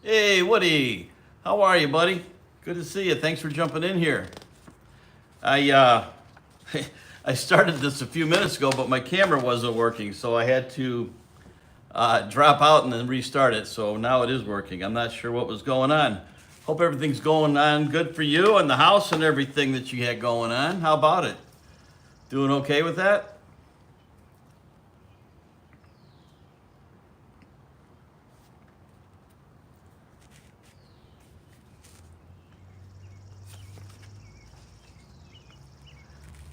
Hey, Woody. How are you, buddy? Good to see you. Thanks for jumping in here. I I started this a few minutes ago, but my camera wasn't working, so I had to drop out and then restart it. So now it is working. I'm not sure what was going on. Hope everything's going on good for you and the house and everything that you had going on. How about it? Doing okay with that?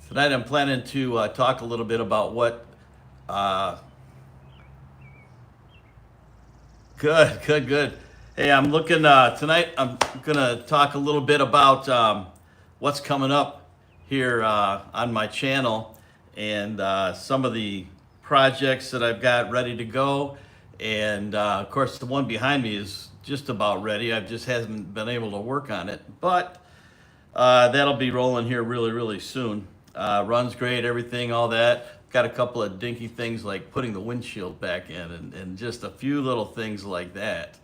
Tonight I'm planning to talk a little bit about what, uh, good. Hey, I'm looking, tonight I'm gonna talk a little bit about what's coming up here on my channel and some of the projects that I've got ready to go. And of course the one behind me is just about ready. I just haven't been able to work on it, but that'll be rolling here really soon. Runs great, everything, all that. Got a couple of dinky things like putting the windshield back in and just a few little things like that.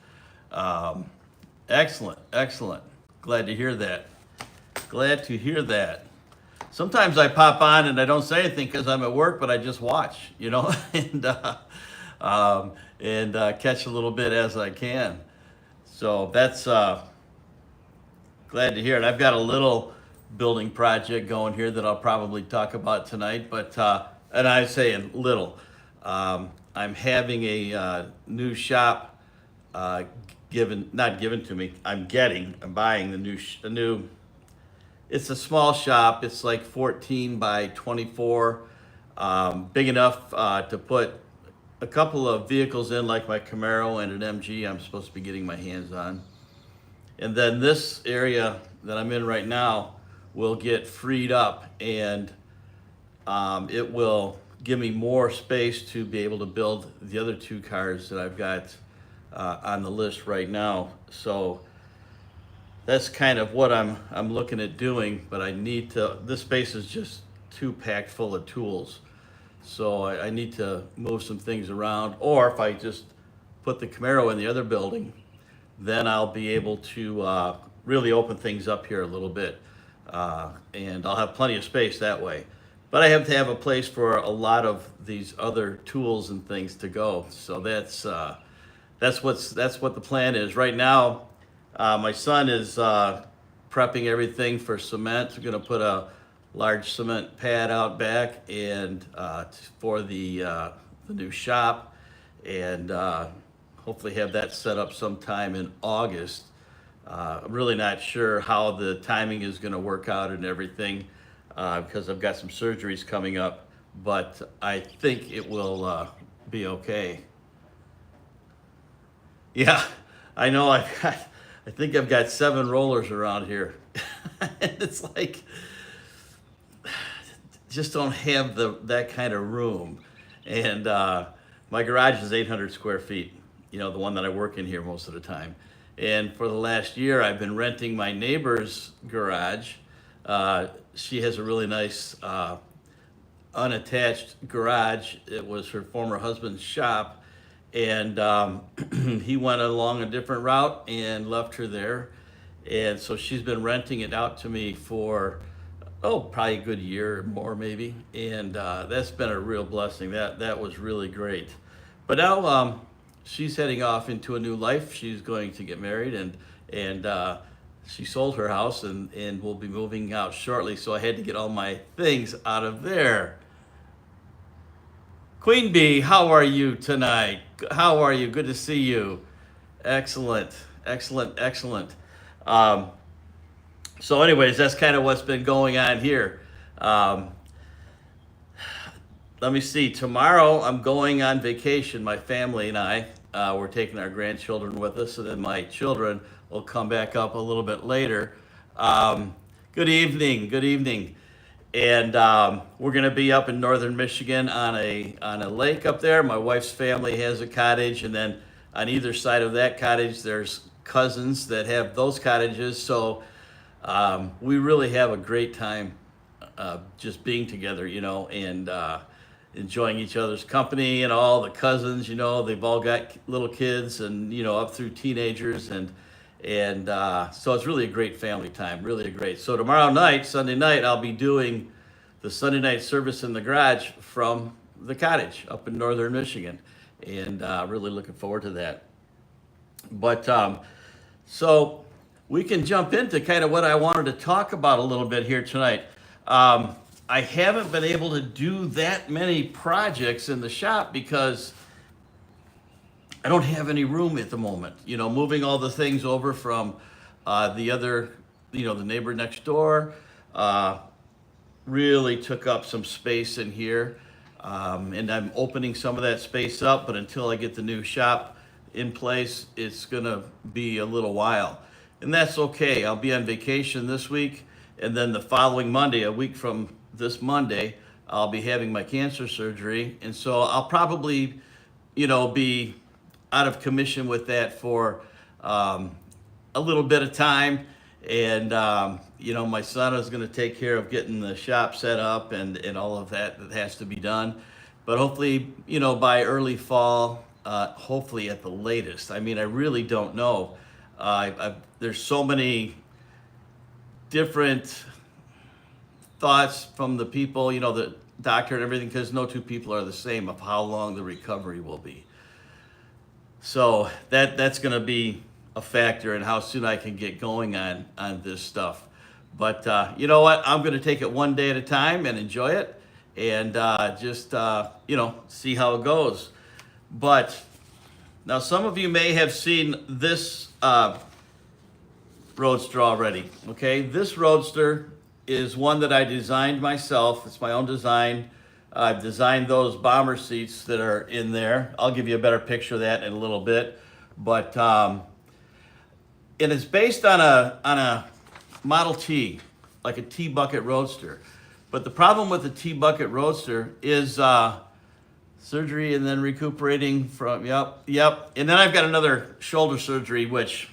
Excellent. Glad to hear that. Glad to hear that. Sometimes I pop on and I don't say anything because I'm at work, but I just watch, you know, and catch a little bit as I can. So that's glad to hear it. I've got a little building project going here that I'll probably talk about tonight, but and I say a little. I'm having a new shop not given to me. I'm buying the new. It's a small shop. It's like 14 by 24, big enough to put a couple of vehicles in, like my Camaro and an MG I'm supposed to be getting my hands on. And then this area that I'm in right now will get freed up, and it will give me more space to be able to build the other two cars that I've got on the list right now. So that's kind of what I'm looking at doing, but I need to, this space is just too packed full of tools. So I need to move some things around, or if I just put the Camaro in the other building, then I'll be able to really open things up here a little bit. And I'll have plenty of space that way. But I have to have a place for a lot of these other tools and things to go. So that's what the plan is. Right now, my son is prepping everything for cement. We're gonna put a large cement pad out back and for the new shop, and hopefully have that set up sometime in August. I'm really not sure how the timing is going to work out and everything because I've got some surgeries coming up, but I think it will be okay. Yeah, I know. I think I've got 7 rollers around here. And it's like, just don't have that kind of room. And my garage is 800 square feet, the one that I work in here most of the time. And for the last year, I've been renting my neighbor's garage. She has a really nice unattached garage. It was her former husband's shop. And he went along a different route and left her there. And so she's been renting it out to me for, probably a good year or more maybe. And that's been a real blessing. That was really great. But now she's heading off into a new life. She's going to get married and she sold her house and will be moving out shortly. So I had to get all my things out of there. Queen Bee, how are you tonight? How are you? Good to see you. Excellent, excellent, excellent. So anyways, that's kind of what's been going on here. Let me see. Tomorrow I'm going on vacation. My family and I, we're taking our grandchildren with us, and then my children will come back up a little bit later. Good evening. Good evening. And we're going to be up in northern Michigan on a lake up there. My wife's family has a cottage, and then on either side of that cottage, there's cousins that have those cottages. So we really have a great time just being together, and enjoying each other's company. And all the cousins, they've all got little kids and up through teenagers, and so it's really a great family time, really a great. So tomorrow night, Sunday night, I'll be doing the Sunday night service in the garage from the cottage up in northern Michigan, and really looking forward to that. But so we can jump into kind of what I wanted to talk about a little bit here tonight. I haven't been able to do that many projects in the shop because I don't have any room at the moment. Moving all the things over from the other, the neighbor next door, really took up some space in here. And I'm opening some of that space up, but until I get the new shop in place, it's gonna be a little while. And that's okay. I'll be on vacation this week, and then the following Monday, a week from this Monday, I'll be having my cancer surgery. And so I'll probably, be out of commission with that for a little bit of time. And, my son is going to take care of getting the shop set up and all of that has to be done. But hopefully, by early fall, hopefully at the latest. I mean, I really don't know. There's so many different thoughts from the people, the doctor and everything, because no two people are the same of how long the recovery will be. So that's going to be a factor in how soon I can get going on this stuff. But you know what? I'm going to take it one day at a time and enjoy it, and just see how it goes. But now some of you may have seen this Roadster already. Okay, this Roadster is one that I designed myself. It's my own design. I've designed those bomber seats that are in there. I'll give you a better picture of that in a little bit. But it is based on a Model T, like a T-bucket Roadster. But the problem with the T-bucket Roadster is surgery and then recuperating from, yep. And then I've got another shoulder surgery, which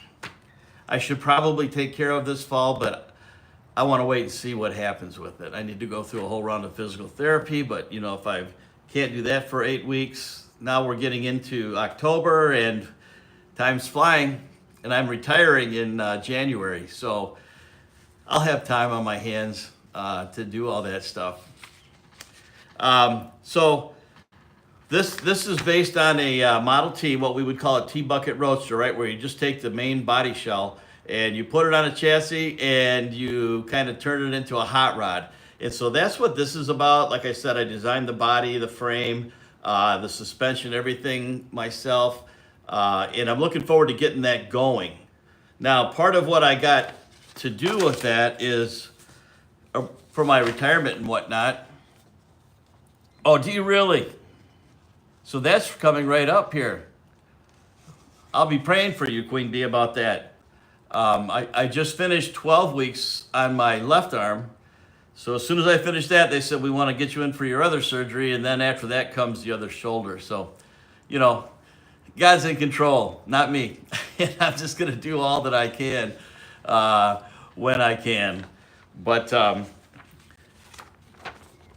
I should probably take care of this fall, but I want to wait and see what happens with it. I need to go through a whole round of physical therapy, but if I can't do that for 8 weeks, now we're getting into October and time's flying, and I'm retiring in January. So I'll have time on my hands to do all that stuff. So this is based on a Model T, what we would call a T-bucket Roadster, right? Where you just take the main body shell and you put it on a chassis and you kind of turn it into a hot rod. And so that's what this is about. Like I said, I designed the body, the frame, the suspension, everything myself. And I'm looking forward to getting that going. Now, part of what I got to do with that is for my retirement and whatnot. Oh, do you really? So that's coming right up here. I'll be praying for you, Queen Bee, about that. I just finished 12 weeks on my left arm. So as soon as I finished that, they said, we want to get you in for your other surgery. And then after that comes the other shoulder. So, you know, God's in control, not me. And I'm just going to do all that I can when I can. But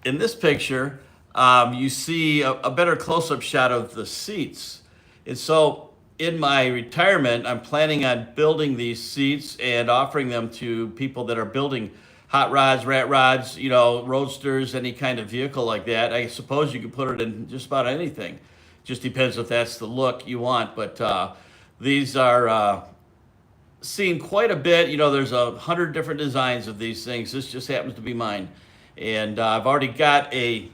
in this picture, you see a better close-up shot of the seats. And so in my retirement, I'm planning on building these seats and offering them to people that are building hot rods, rat rods, you know, roadsters, any kind of vehicle like that. I suppose you could put it in just about anything. Just depends if that's the look you want. But these are seen quite a bit. You know, there's 100 different designs of these things. This just happens to be mine. And I've already got a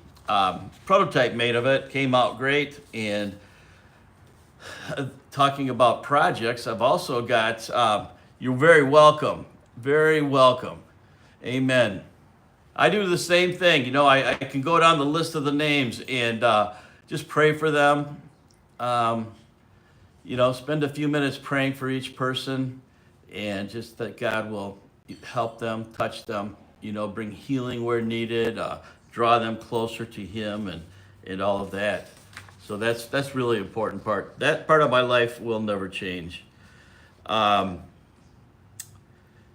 prototype made of it. Came out great. And talking about projects, I've also got, you're very welcome. Very welcome. Amen. I do the same thing. You know, I can go down the list of the names and just pray for them. You know, spend a few minutes praying for each person and just that God will help them, touch them, you know, bring healing where needed, draw them closer to Him and all of that. So that's really important part. That part of my life will never change.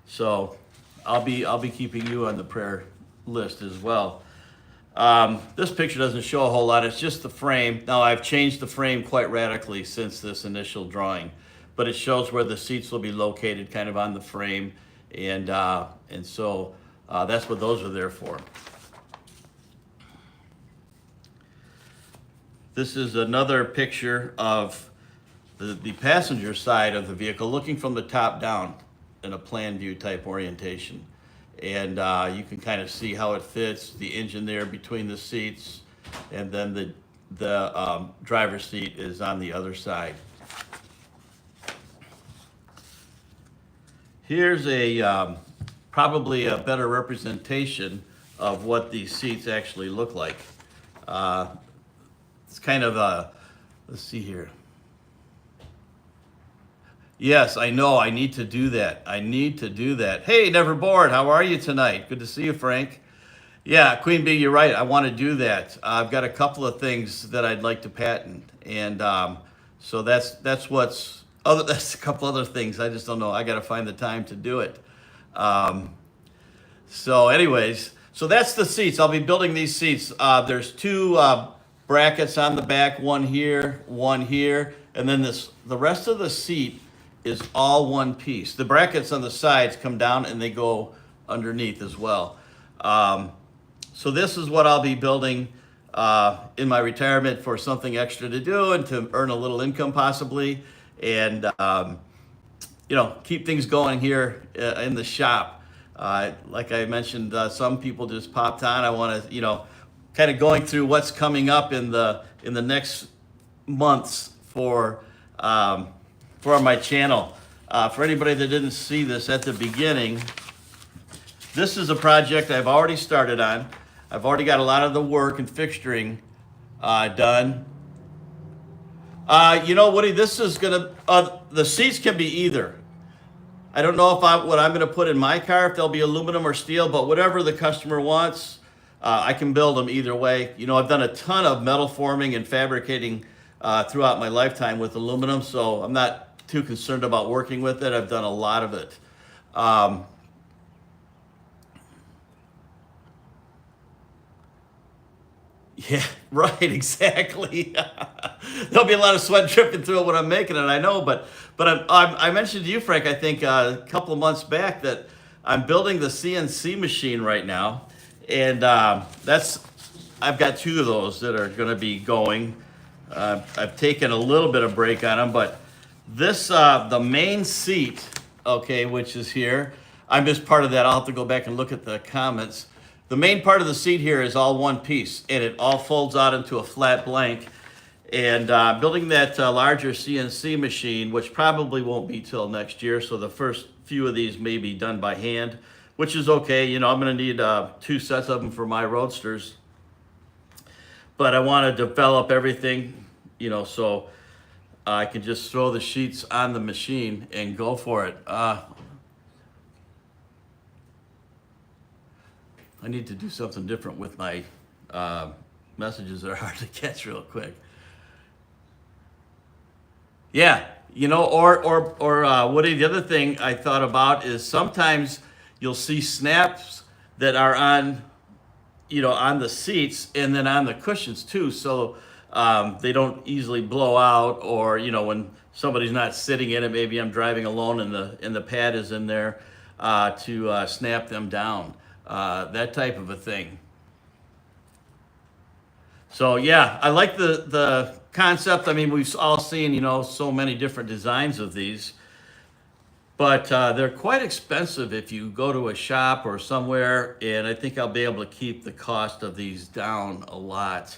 So I'll be keeping you on the prayer list as well. This picture doesn't show a whole lot. It's just the frame. Now I've changed the frame quite radically since this initial drawing, but it shows where the seats will be located kind of on the frame. And so that's what those are there for. This is another picture of the passenger side of the vehicle, looking from the top down in a plan view type orientation. And you can kind of see how it fits, the engine there between the seats, and then the driver's seat is on the other side. Here's probably a better representation of what these seats actually look like. It's kind of let's see here. Yes, I know, I need to do that. I need to do that. Hey, Never Bored, how are you tonight? Good to see you, Frank. Yeah, Queen Bee, you're right. I want to do that. I've got a couple of things that I'd like to patent. And so that's what's, that's a couple other things. I just don't know. I got to find the time to do it. So anyways, so that's the seats. I'll be building these seats. There's two brackets on the back, one here, and then the rest of the seat is all one piece. The brackets on the sides come down and they go underneath as well. So this is what I'll be building in my retirement for something extra to do and to earn a little income possibly, and you know, keep things going here in the shop. Like I mentioned, some people just popped on. I want to, you know, kind of going through what's coming up in the next months for my channel. For anybody that didn't see this at the beginning, this is a project I've already started on. I've already got a lot of the work and fixturing done. You know, Woody, this is gonna, the seats can be either. I don't know what I'm gonna put in my car, if they'll be aluminum or steel, but whatever the customer wants, I can build them either way. You know, I've done a ton of metal forming and fabricating throughout my lifetime with aluminum, so I'm not too concerned about working with it. I've done a lot of it. Yeah, right, exactly. There'll be a lot of sweat dripping through it when I'm making it, I know, but I mentioned to you, Frank, I think a couple of months back that I'm building the CNC machine right now, and I've got two of those that are gonna be going. I've taken a little bit of break on them, but this, the main seat, okay, which is here, I missed part of that. I'll have to go back and look at the comments. The main part of the seat here is all one piece, and it all folds out into a flat blank. And building that larger CNC machine, which probably won't be till next year. So the first few of these may be done by hand, which is okay. You know, I'm going to need 2 sets of them for my Roadsters. But I want to develop everything, you know, so I can just throw the sheets on the machine and go for it. I need to do something different with my messages that are hard to catch real quick. Yeah, you know, or Woody, the other thing I thought about is sometimes you'll see snaps that are on, you know, on the seats and then on the cushions too, so they don't easily blow out, or, you know, when somebody's not sitting in it, maybe I'm driving alone and the pad is in there to snap them down, that type of a thing. So yeah, I like the concept. I mean, we've all seen, you know, so many different designs of these, but they're quite expensive if you go to a shop or somewhere, and I think I'll be able to keep the cost of these down a lot.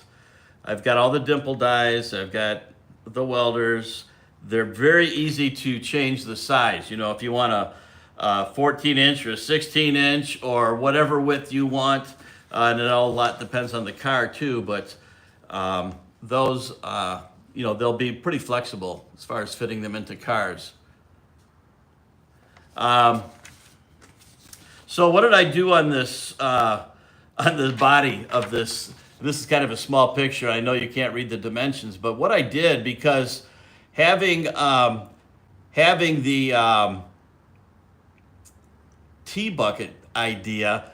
I've got all the dimple dies, I've got the welders. They're very easy to change the size. You know, if you want a 14-inch or a 16-inch or whatever width you want, and it all a lot depends on the car too, but those, you know, they'll be pretty flexible as far as fitting them into cars. So what did I do on this, on the body of this? This is kind of a small picture. I know you can't read the dimensions, but what I did, because having the T-bucket idea,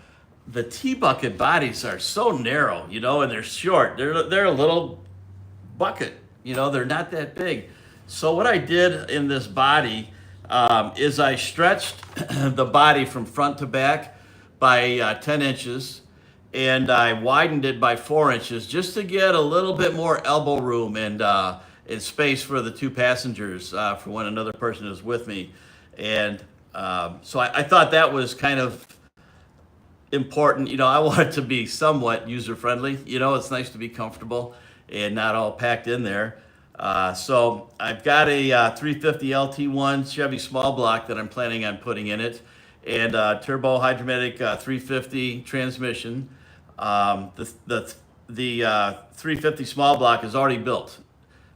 the T-bucket bodies are so narrow, you know, and they're short. They're a little bucket, you know, they're not that big. So what I did in this body is I stretched the body from front to back by 10 inches, and I widened it by 4 inches just to get a little bit more elbow room and space for the 2 passengers for when another person is with me. And so I thought that was kind of important. You know, I want it to be somewhat user-friendly. You know, it's nice to be comfortable and not all packed in there. So I've got a 350 LT1 Chevy small block that I'm planning on putting in it, and turbo hydromatic 350 transmission. The 350 small block is already built.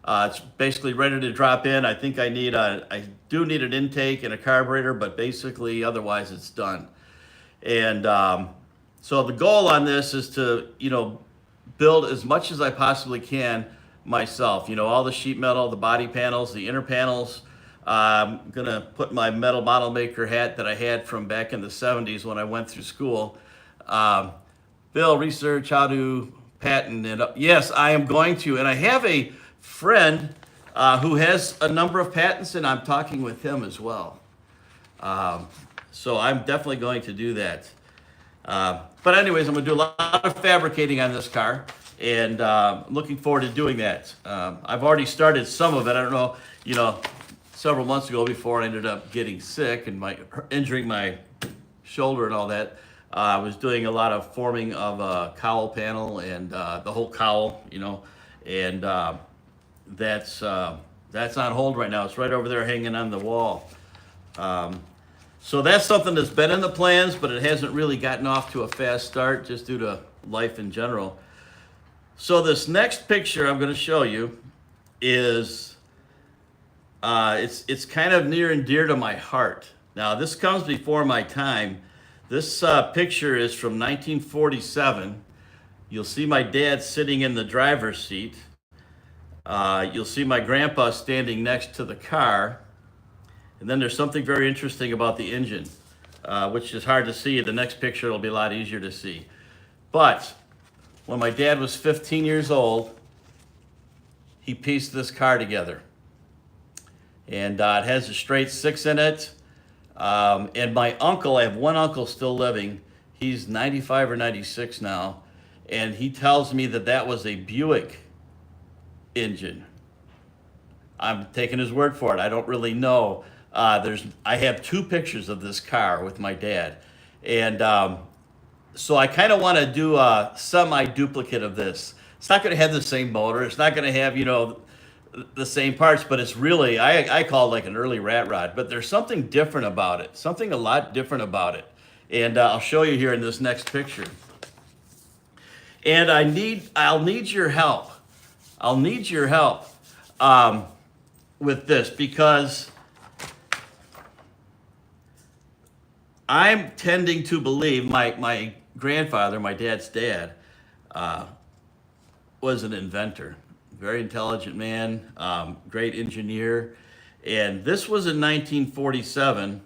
It's basically ready to drop in. I think I do need an intake and a carburetor, but basically otherwise it's done. And so the goal on this is to, you know, build as much as I possibly can myself. You know, all the sheet metal, the body panels, the inner panels. I'm gonna put my metal model maker hat that I had from back in the 70s when I went through school. Bill, research how to patent it. Yes, I am going to, and I have a friend who has a number of patents, and I'm talking with him as well. So I'm definitely going to do that. But anyways, I'm going to do a lot of fabricating on this car, and I'm looking forward to doing that. I've already started some of it. I don't know, you know, several months ago before I ended up getting sick and injuring my shoulder and all that, I was doing a lot of forming of a cowl panel and the whole cowl, you know, and that's on hold right now. It's right over there hanging on the wall. So that's something that's been in the plans, but it hasn't really gotten off to a fast start just due to life in general. So this next picture I'm going to show you is, it's kind of near and dear to my heart. Now this comes before my time. This picture is from 1947. You'll see my dad sitting in the driver's seat. You'll see my grandpa standing next to the car. And then there's something very interesting about the engine, which is hard to see. The next picture will be a lot easier to see. But when my dad was 15 years old, he pieced this car together. And it has a straight 6 in it. And my uncle, I have one uncle still living. He's 95 or 96 now. And he tells me that that was a Buick engine. I'm taking his word for it. I don't really know. I have 2 pictures of this car with my dad. And so I kind of want to do a semi-duplicate of this. It's not going to have the same motor. It's not going to have, you know, the same parts, but it's really, I call it like an early rat rod, but there's something different about it, something a lot different about it. And I'll show you here in this next picture. And I'll need your help. I'll need your help with this, because I'm tending to believe my grandfather, my dad's dad, was an inventor. Very intelligent man, great engineer. And this was in 1947.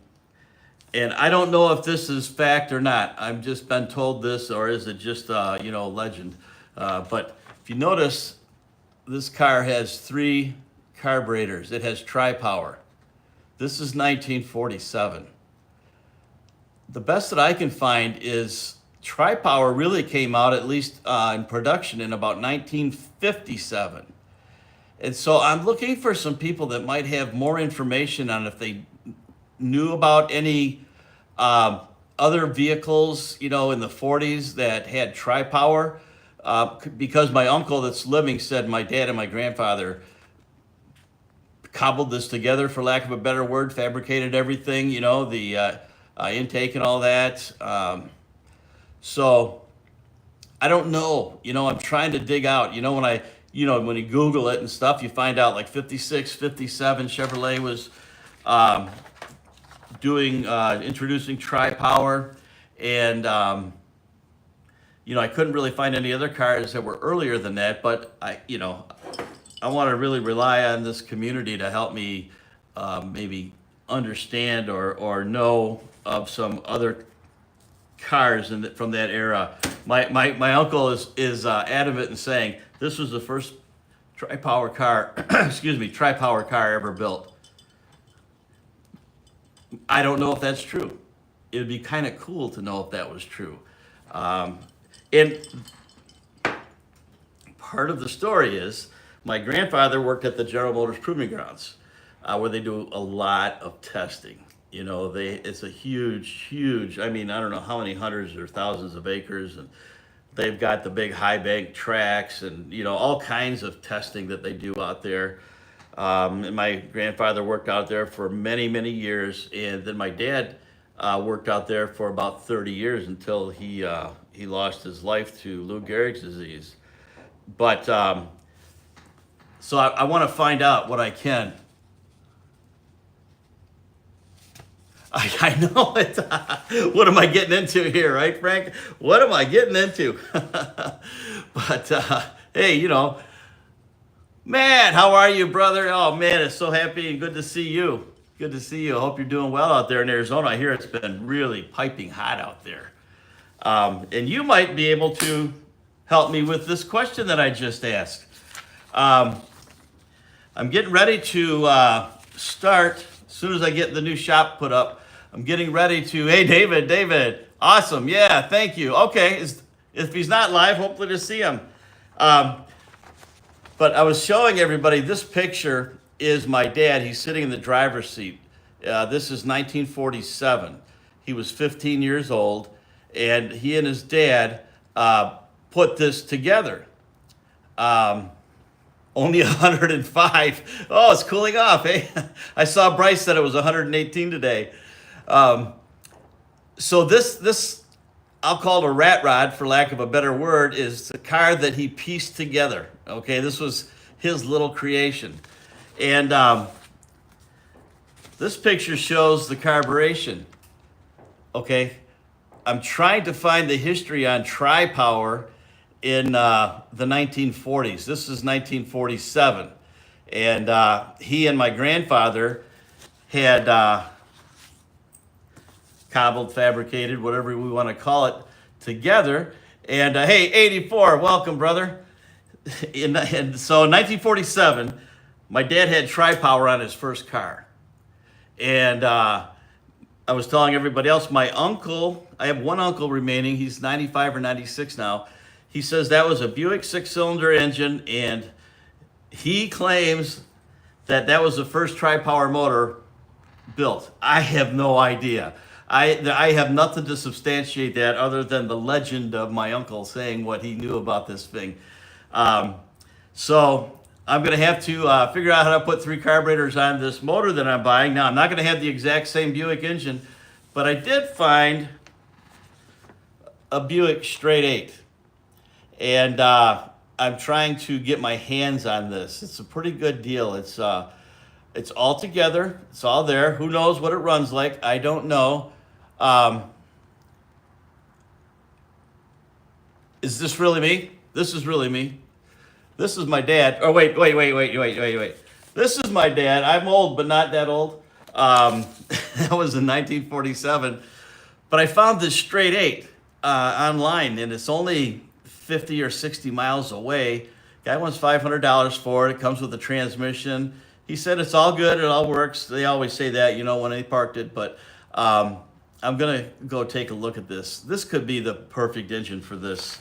And I don't know if this is fact or not. I've just been told this, or is it just, you know, legend. But if you notice, this car has 3 carburetors. It has tri-power. This is 1947. The best that I can find is tri-power really came out, at least in production, in about 1957. And so I'm looking for some people that might have more information on if they knew about any other vehicles, you know, in the 40s that had tri-power. Because my uncle that's living said my dad and my grandfather cobbled this together, for lack of a better word, fabricated everything, you know, the intake and all that. So I don't know, you know, I'm trying to dig out, you know, when when you Google it and stuff, you find out like 56, 57, Chevrolet was introducing tri-power. And, you know, I couldn't really find any other cars that were earlier than that, but I want to really rely on this community to help me maybe understand or know of some other cars from that era. My uncle is adamant in saying this was the first tri-power car, tri-power car ever built. I don't know if that's true. It would be kind of cool to know if that was true. And part of the story is my grandfather worked at the General Motors Proving Grounds, where they do a lot of testing. You know, it's a huge, I mean, I don't know how many hundreds or thousands of acres, and they've got the big high bank tracks and, you know, all kinds of testing that they do out there. And my grandfather worked out there for many, many years, and then my dad worked out there for about 30 years until he lost his life to Lou Gehrig's disease. But so I want to find out what I can. I know it. What am I getting into here, right, Frank? What am I getting into? But hey, you know, Matt, how are you, brother? Oh man, it's so happy and good to see you. Good to see you. I hope you're doing well out there in Arizona. I hear it's been really piping hot out there. And you might be able to help me with this question that I just asked. I'm getting ready to start. As soon as I get the new shop put up, I'm getting ready to, hey, David, awesome. Yeah, thank you. Okay, if he's not live, hopefully to see him. But I was showing everybody, this picture is my dad. He's sitting in the driver's seat. This is 1947. He was 15 years old, and he and his dad put this together. Only 105. Oh, it's cooling off, eh? I saw Bryce said it was 118 today. So this, I'll call it a rat rod, for lack of a better word, is the car that he pieced together. Okay, this was his little creation. And this picture shows the carburation. Okay, I'm trying to find the history on tri-power in the 1940s. This is 1947. And he and my grandfather had cobbled, fabricated, whatever we want to call it, together. And hey, 84, welcome, brother. And so in 1947, my dad had tri-power on his first car. And I was telling everybody else, my uncle, I have one uncle remaining, he's 95 or 96 now. He says that was a Buick 6-cylinder engine, and he claims that that was the first tri-power motor built. I have no idea. I have nothing to substantiate that other than the legend of my uncle saying what he knew about this thing. So I'm going to have to figure out how to put 3 carburetors on this motor that I'm buying. Now, I'm not going to have the exact same Buick engine, but I did find a Buick straight 8. And I'm trying to get my hands on this. It's a pretty good deal. It's all together. It's all there. Who knows what it runs like? I don't know. Is this really me? This is really me. This is my dad. Oh, wait. This is my dad. I'm old, but not that old. That was in 1947. But I found this straight 8 online, and it's only 50 or 60 miles away. Guy wants $500 for it. It comes with a transmission. He said it's all good. It all works. They always say that, when they parked it. But I'm going to go take a look at this. This could be the perfect engine for this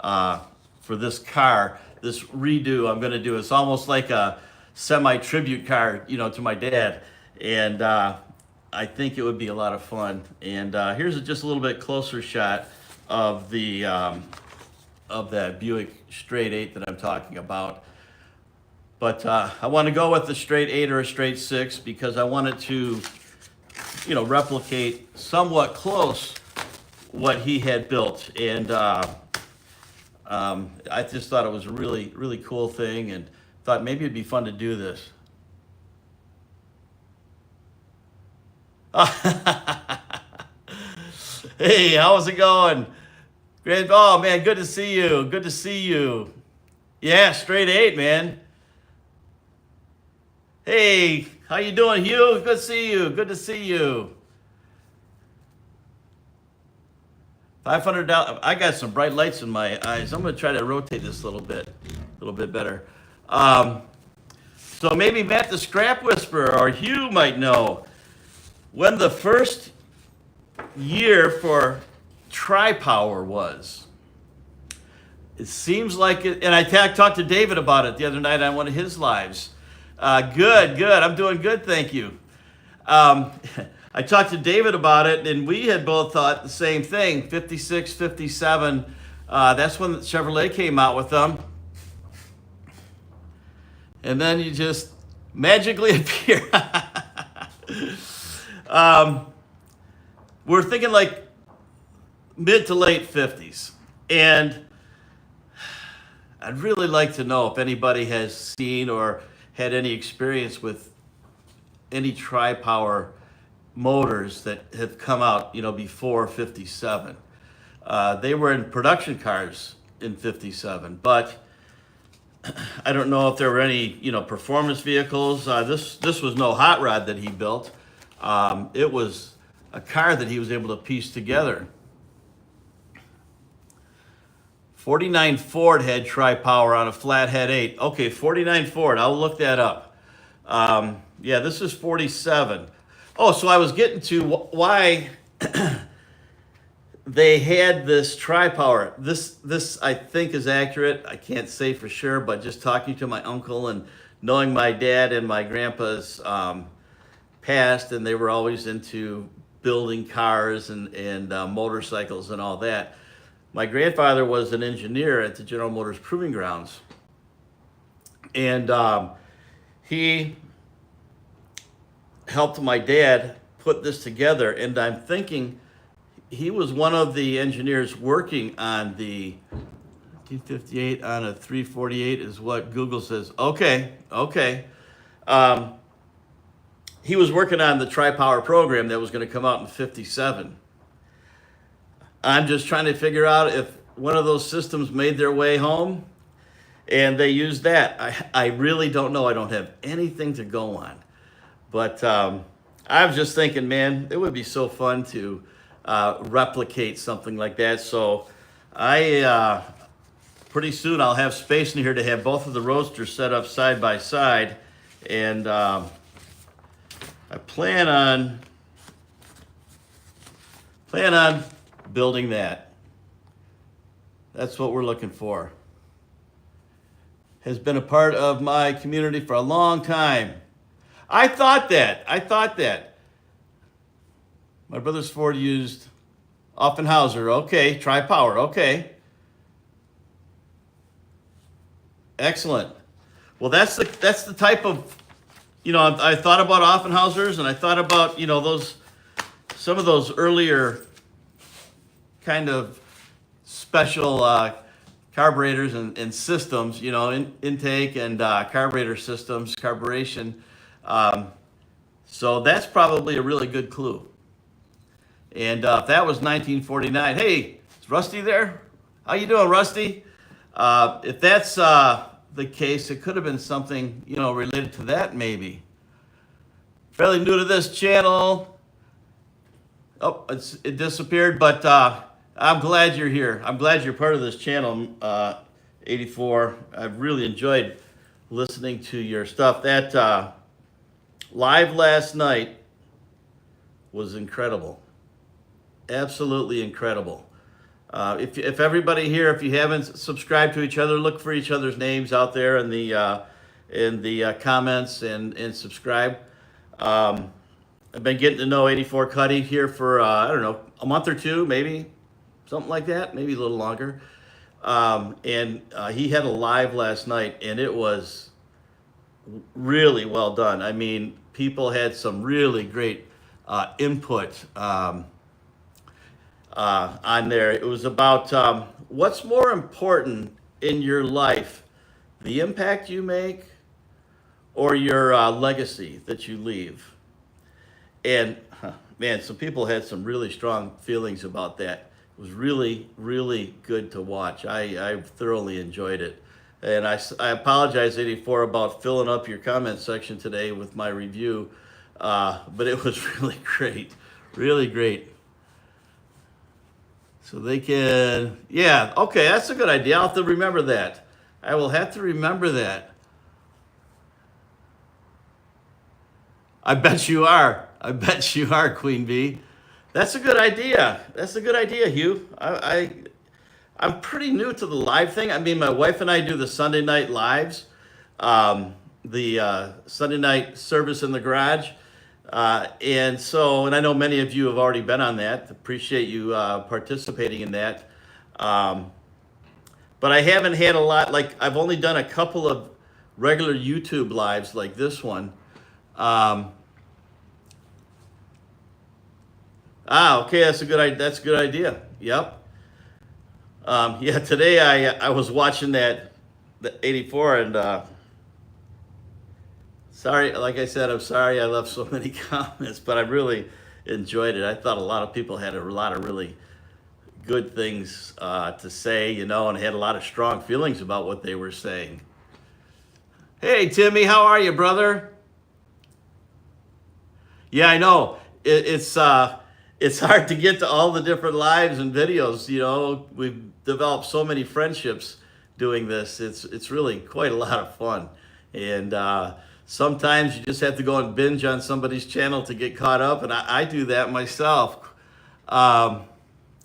car. This redo I'm going to do. It's almost like a semi-tribute car, to my dad. And I think it would be a lot of fun. And here's just a little bit closer shot of the of that Buick straight 8 that I'm talking about. But I want to go with the straight 8 or a straight 6 because I wanted to, replicate somewhat close what he had built. And I just thought it was a really, really cool thing and thought maybe it'd be fun to do this. Hey, how's it going? Great. Oh, man, good to see you. Good to see you. Yeah, straight 8, man. Hey, how you doing, Hugh? Good to see you. Good to see you. $500. I got some bright lights in my eyes. I'm going to try to rotate this a little bit better. So maybe Matt the Scrap Whisperer or Hugh might know when the first year for Tri-Power was. It seems like it, and I talked to David about it the other night on one of his lives. Good. I'm doing good, thank you. I talked to David about it, and we had both thought the same thing, 56, 57. That's when Chevrolet came out with them. And then you just magically appear. We're thinking like mid to late 50s. And I'd really like to know if anybody has seen or had any experience with any Tri-Power motors that have come out, before 57. They were in production cars in 57, but I don't know if there were any, performance vehicles. This was no hot rod that he built. It was a car that he was able to piece together. 49 Ford had Tri-Power on a flathead 8. Okay, 49 Ford, I'll look that up. Yeah, this is 47. Oh, so I was getting to why they had this Tri-Power. This I think is accurate. I can't say for sure, but just talking to my uncle and knowing my dad and my grandpa's past, and they were always into building cars and motorcycles and all that. My grandfather was an engineer at the General Motors Proving Grounds, and he helped my dad put this together. And I'm thinking he was one of the engineers working on the 1958 on a 348 is what Google says. Okay. He was working on the Tri-Power program that was going to come out in 57. I'm just trying to figure out if one of those systems made their way home and they used that. I really don't know. I don't have anything to go on. But I was just thinking, man, it would be so fun to replicate something like that. So pretty soon I'll have space in here to have both of the roadsters set up side by side. And I plan on building that. That's what we're looking for. Has been a part of my community for a long time. I thought that. My brother's Ford used Offenhauser. Okay. Tri-Power. Okay. Excellent. Well, that's the type of, I thought about Offenhausers, and I thought about, some of those earlier kind of special carburetors and systems, intake and carburetor systems, carburation. So that's probably a really good clue. And if that was 1949, hey, is Rusty there? How you doing, Rusty? If that's the case, it could have been something, related to that maybe. Fairly new to this channel. Oh, it disappeared, but I'm glad you're here. I'm glad you're part of this channel, 84. I've really enjoyed listening to your stuff. That live last night was incredible. Absolutely incredible. If everybody here, if you haven't subscribed to each other, look for each other's names out there in the comments and subscribe. I've been getting to know 84 Cuddy here for I don't know, a month or two, maybe something like that, maybe a little longer. And he had a live last night, and it was really well done. I mean, people had some really great input. On there. It was about what's more important in your life, the impact you make or your legacy that you leave. And man, some people had some really strong feelings about that. It was really, really good to watch. I thoroughly enjoyed it. And I apologize, 84, about filling up your comment section today with my review, but it was really great, really great. So they can, yeah, okay, that's a good idea. I'll have to remember that. I will have to remember that. I bet you are. I bet you are, Queen Bee. That's a good idea. That's a good idea, Hugh. I'm pretty new to the live thing. I mean, my wife and I do the Sunday night lives, the Sunday night service in the garage. And I know many of you have already been on that. Appreciate you participating in that. But I haven't had a lot, like I've only done a couple of regular YouTube lives like this one. Okay, that's a good idea. Yep. Yeah, today I was watching the 84 and sorry, like I said, I'm sorry I left so many comments, but I really enjoyed it. I thought a lot of people had a lot of really good things to say, and had a lot of strong feelings about what they were saying. Hey, Timmy, how are you, brother? Yeah, I know. It's hard to get to all the different lives and videos. We've developed so many friendships doing this. It's really quite a lot of fun, and sometimes you just have to go and binge on somebody's channel to get caught up, and I do that myself. A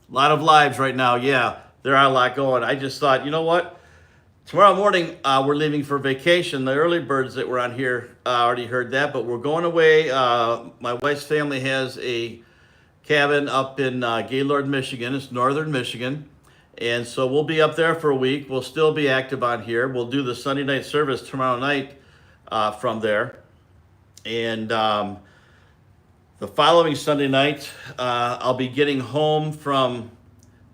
lot of lives right now. Yeah, there are a lot going. I just thought, you know what? Tomorrow morning, we're leaving for vacation. The early birds that were on here already heard that, but we're going away. My wife's family has a cabin up in Gaylord, Michigan. It's northern Michigan. And so we'll be up there for a week. We'll still be active on here. We'll do the Sunday night service tomorrow night from there. And the following Sunday night, I'll be getting home from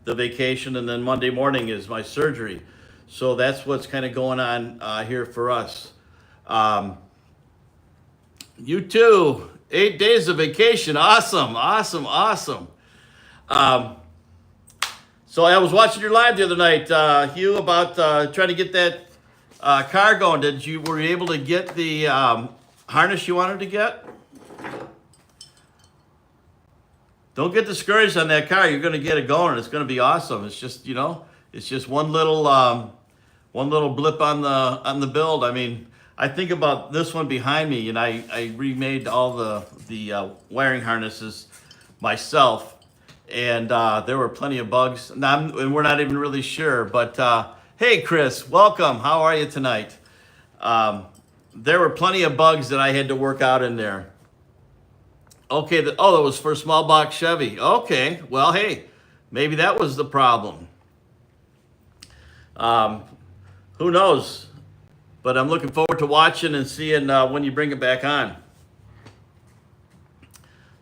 the vacation, and then Monday morning is my surgery. So that's what's kind of going on here for us. You too. 8 days of vacation. Awesome, awesome, awesome. So I was watching your live the other night, Hugh, about trying to get that car going. Were you able to get the harness you wanted to get? Don't get discouraged on that car. You're going to get it going. It's going to be awesome. It's just, it's just one little blip on the build. I mean, I think about this one behind me, and I remade all the wiring harnesses myself, and there were plenty of bugs, and we're not even really sure. But hey, Chris, welcome. How are you tonight? There were plenty of bugs that I had to work out in there. Okay, that was for small box Chevy. Okay, well, hey, maybe that was the problem. Who knows? But I'm looking forward to watching and seeing when you bring it back on.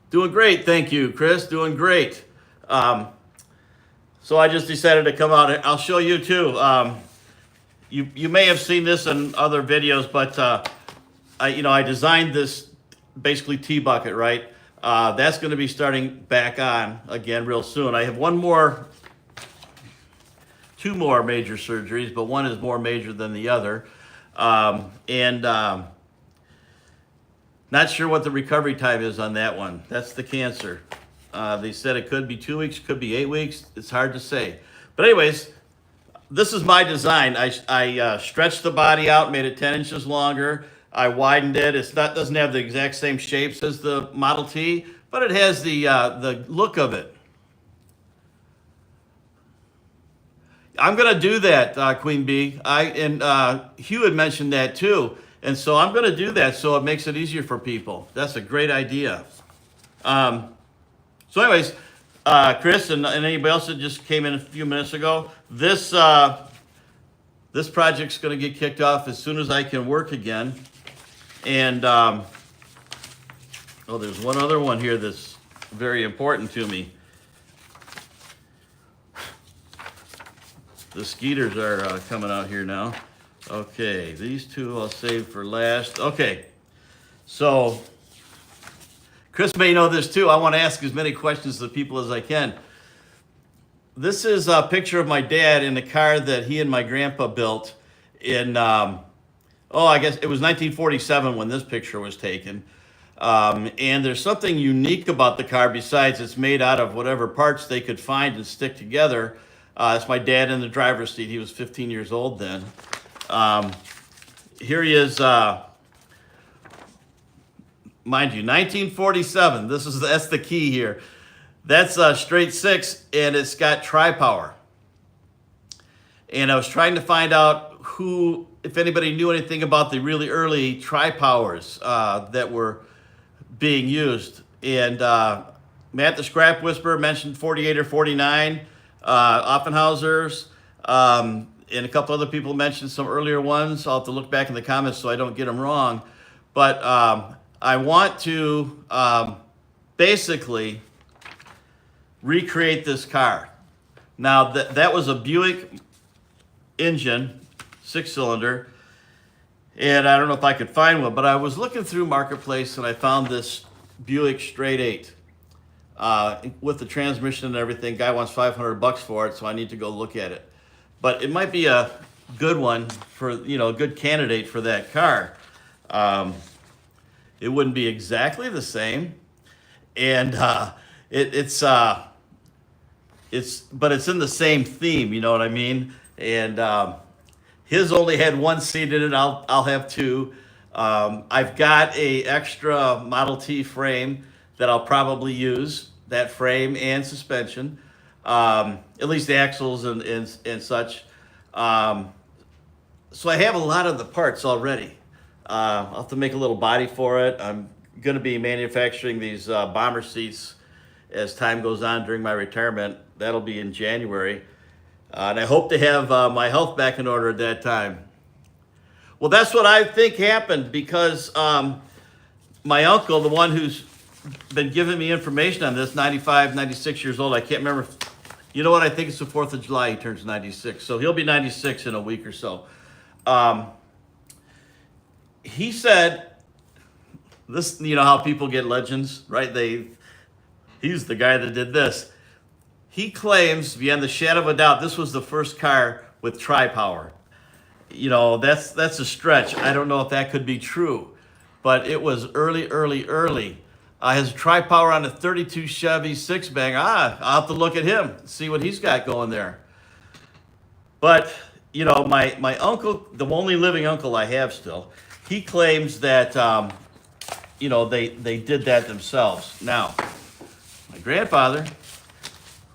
Doing great, thank you, Chris. Doing great. So I just decided to come out. I'll show you too. You may have seen this in other videos, but I designed this basically T-bucket, right? That's going to be starting back on again real soon. I have two more major surgeries, but one is more major than the other. Not sure what the recovery time is on that one. That's the cancer. They said it could be 2 weeks, could be 8 weeks. It's hard to say. But anyways, this is my design. I stretched the body out, made it 10 inches longer. I widened it. Doesn't have the exact same shapes as the Model T, but it has the look of it. I'm gonna do that, Queen Bee. Hugh had mentioned that too. And so I'm going to do that so it makes it easier for people. That's a great idea. So anyways, Chris and anybody else that just came in a few minutes ago, this project's going to get kicked off as soon as I can work again. And, there's one other one here that's very important to me. The Skeeters are coming out here now. Okay, these two I'll save for last. Okay, so Chris may know this too. I want to ask as many questions to the people as I can. This is a picture of my dad in the car that he and my grandpa built in, I guess it was 1947 when this picture was taken. And there's something unique about the car besides it's made out of whatever parts they could find and stick together. It's my dad in the driver's seat. He was 15 years old then. Here he is, mind you, 1947. That's the key here. That's a straight six, and it's got tri-power. And I was trying to find out if anybody knew anything about the really early tri-powers that were being used. And Matt the Scrap Whisperer mentioned 48 or 49 Offenhausers. And a couple other people mentioned some earlier ones. I'll have to look back in the comments so I don't get them wrong. But I want to basically recreate this car. Now, that was a Buick engine, 6-cylinder. And I don't know if I could find one, but I was looking through Marketplace and I found this Buick Straight 8 with the transmission and everything. Guy wants $500 for it, so I need to go look at it. But it might be a good one for, a good candidate for that car. It wouldn't be exactly the same. And it's in the same theme, you know what I mean? And his only had one seat in it. I'll have two. I've got a extra Model T frame that I'll probably use, that frame and suspension. At least the axles and such. So I have a lot of the parts already. I'll have to make a little body for it. I'm going to be manufacturing these bomber seats as time goes on during my retirement. That'll be in January. And I hope to have my health back in order at that time. Well, that's what I think happened because my uncle, the one who's been giving me information on this, 95, 96 years old. I can't remember. You know what? I think it's the 4th of July. He turns 96. So he'll be 96 in a week or so. He said, this, how people get legends, right? He's the guy that did this. He claims, beyond the shadow of a doubt, this was the first car with tri-power. That's a stretch. I don't know if that could be true, but it was early. Has a tri-power on a 32 Chevy 6-bang. I'll have to look at him, see what he's got going there. But, my uncle, the only living uncle I have still, he claims that, they did that themselves. Now, my grandfather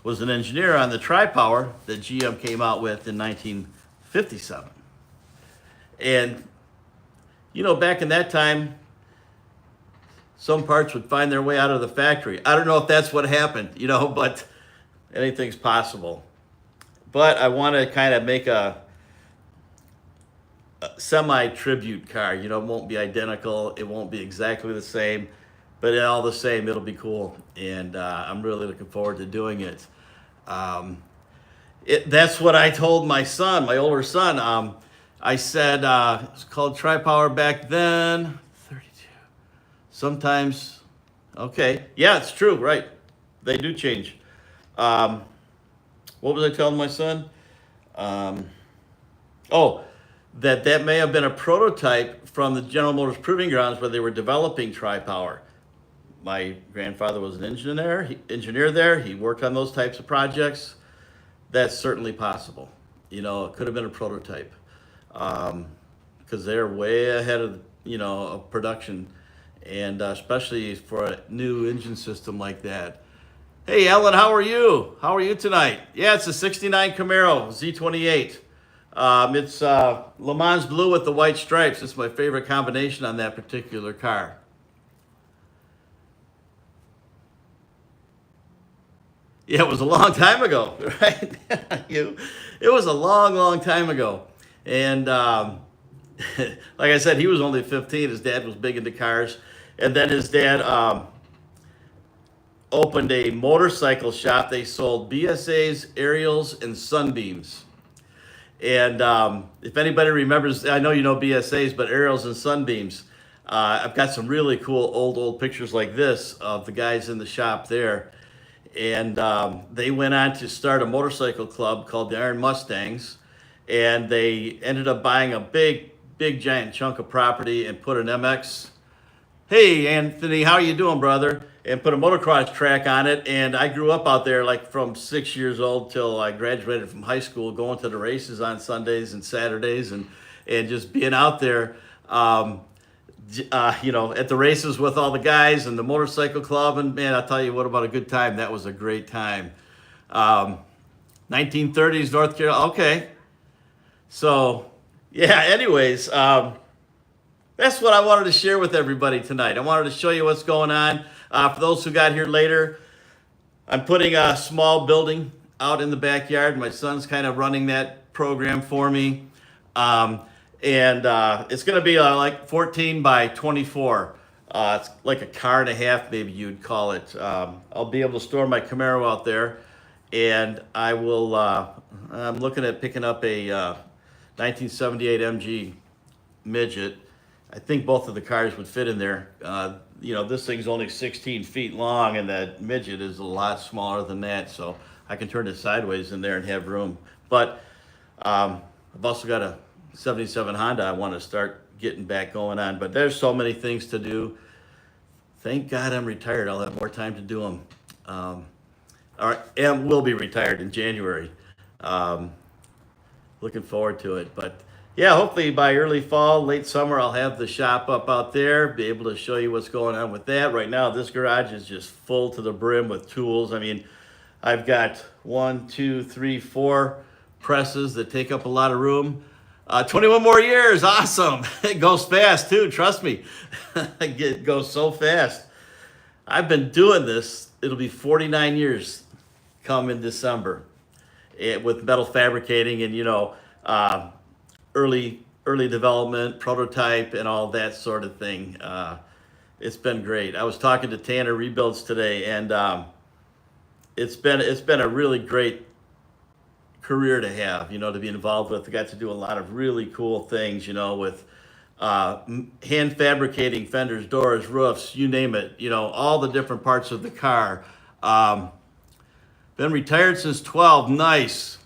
was an engineer on the tri-power that GM came out with in 1957. And, back in that time, some parts would find their way out of the factory. I don't know if that's what happened, but anything's possible. But I want to kind of make a semi-tribute car. You know, it won't be identical. It won't be exactly the same, but all the same, it'll be cool. And I'm really looking forward to doing it. Um, that's what I told my son, my older son. I said, it's called Tri-Power back then. 32. Sometimes, okay. Yeah, it's true, right. They do change. Um, what was I telling my son? Um, oh, that may have been a prototype from the General Motors Proving Grounds where they were developing Tri-Power. My grandfather was an engineer there. He worked on those types of projects. That's certainly possible. You know, it could have been a prototype because they're way ahead of, you know, of production, and especially for a new engine system like that. Hey, Ellen, how are you? How are you tonight? Yeah, it's a 69 Camaro Z28. It's Le Mans blue with the white stripes. It's my favorite combination on that particular car. Yeah, it was a long time ago, right? It was a long, long time ago. And like I said, he was only 15. His dad was big into cars. And then his dad opened a motorcycle shop. They sold BSAs, aerials, and sunbeams. And if anybody remembers, I know you know BSAs, but aerials and sunbeams. I've got some really cool old pictures like this of the guys in the shop there. And they went on to start a motorcycle club called the Iron Mustangs. And they ended up buying a big giant chunk of property and put an MX. Hey, Anthony, how you doing, brother? And put a motocross track on it. And I grew up out there like from 6 years old till I graduated from high school, going to the races on Sundays and Saturdays and just being out there, you know, at the races with all the guys and the motorcycle club. And man, I'll tell you what about a good time. That was a great time. 1930s North Carolina. Okay. So, yeah, anyways, that's what I wanted to share with everybody tonight. I wanted to show you what's going on. For those who got here later, I'm putting a small building out in the backyard. My son's kind of running that program for me. And it's going to be like 14 by 24. It's like a car and a half, maybe you'd call it. I'll be able to store my Camaro out there. And I will, I'm looking at picking up a 1978 MG midget. I think both of the cars would fit in there. You know, this thing's only 16 feet long, and that midget is a lot smaller than that, so I can turn it sideways in there and have room. But I've also got a 77 Honda I want to start getting back going on. But there's so many things to do. Thank God I'm retired. I'll have more time to do them. All right, and will be retired in January. Looking forward to it. But yeah, hopefully by early fall, late summer, I'll have the shop up out there, be able to show you what's going on with that. Right now, this garage is just full to the brim with tools. I mean, I've got 1, 2, 3, 4 presses that take up a lot of room. 21 more years, awesome. It goes fast too, trust me. It goes so fast. I've been doing this, it'll be 49 years come in December with metal fabricating and, you know, early development, prototype, and all that sort of thing. It's been great. I was talking to Tanner Rebuilds today, and it's been a really great career to have, you know, to be involved with. I got to do a lot of really cool things, you know, with hand fabricating fenders, doors, roofs, you name it, you know, all the different parts of the car. Been retired since 12. Nice.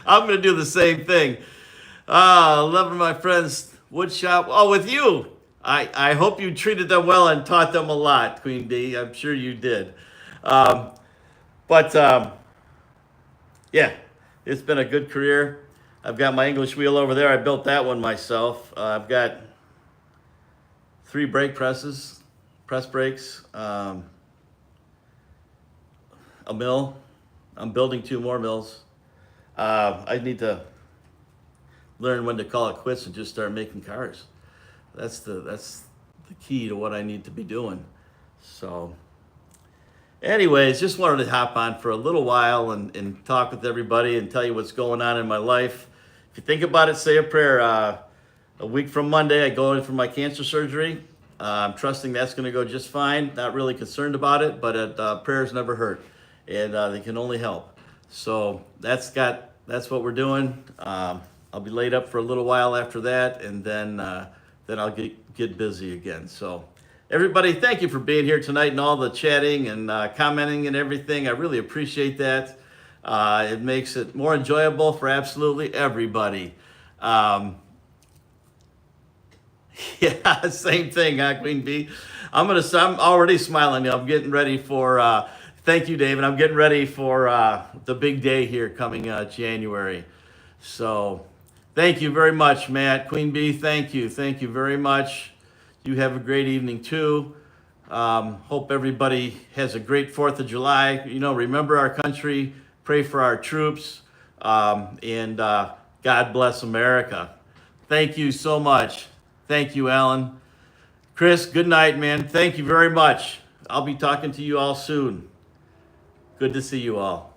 I'm going to do the same thing. 11 of my friends wood shop. Oh, with you. I hope you treated them well and taught them a lot, Queen Bee. I'm sure you did. Yeah, it's been a good career. I've got my English wheel over there. I built that one myself. I've got 3 brake presses, press brakes, a mill. I'm building 2 more mills. I need to learn when to call it quits and just start making cars. That's the key to what I need to be doing. So anyways, just wanted to hop on for a little while and talk with everybody and tell you what's going on in my life. if you think about it, say a prayer. A week from Monday, I go in for my cancer surgery. I'm trusting that's going to go just fine. Not really concerned about it, but prayers never hurt, and they can only help. So that's what we're doing. I'll be laid up for a little while after that, and then I'll get busy again. So everybody, thank you for being here tonight and all the chatting and commenting and everything. I really appreciate that. It makes it more enjoyable for absolutely everybody. Yeah, same thing, huh, Queen Bee? I'm already smiling. I'm getting ready for, thank you, David. I'm getting ready for the big day here coming January. So thank you very much, Matt. Queen Bee, thank you. Thank you very much. You have a great evening, too. Hope everybody has a great 4th of July. Remember our country, pray for our troops, and God bless America. Thank you so much. Thank you, Alan. Chris, good night, man. Thank you very much. I'll be talking to you all soon. Good to see you all.